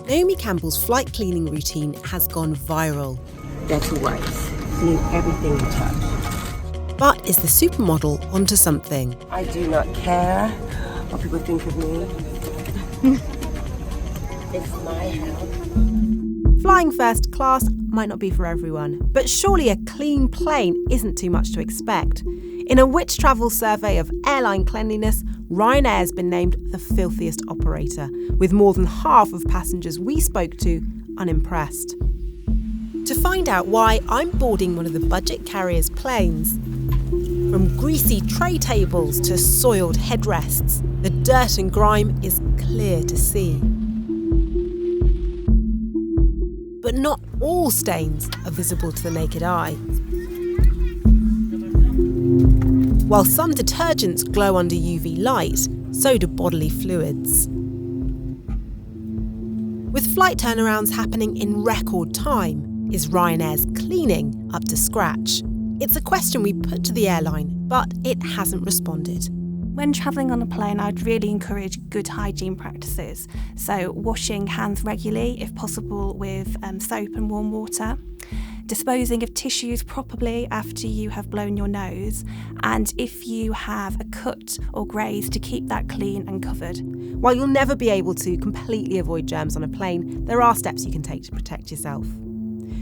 Naomi Campbell's flight cleaning routine has gone viral. Dirty wipes, clean everything you touch. But is the supermodel onto something? I do not care what people think of me. It's my house. Flying first class might not be for everyone, but surely a clean plane isn't too much to expect. In a Which Travel survey of airline cleanliness, Ryanair has been named the filthiest operator, with more than half of passengers we spoke to unimpressed. To find out why I'm boarding one of the budget carrier's planes, from greasy tray tables to soiled headrests, the dirt and grime is clear to see. But not all stains are visible to the naked eye. While some detergents glow under UV light, so do bodily fluids. With flight turnarounds happening in record time, is Ryanair's cleaning up to scratch? It's a question we put to the airline, but it hasn't responded. When travelling on a plane, I'd really encourage good hygiene practices. So washing hands regularly, if possible with soap and warm water. Disposing of tissues properly after you have blown your nose, and if you have a cut or graze, to keep that clean and covered. While you'll never be able to completely avoid germs on a plane, there are steps you can take to protect yourself.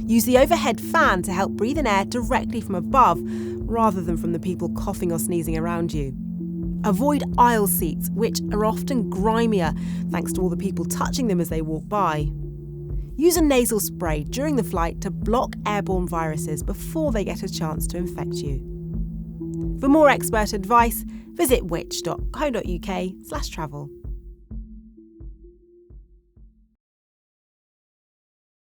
Use the overhead fan to help breathe in air directly from above, rather than from the people coughing or sneezing around you. Avoid aisle seats, which are often grimier thanks to all the people touching them as they walk by. Use a nasal spray during the flight to block airborne viruses before they get a chance to infect you. For more expert advice, visit which.co.uk/travel.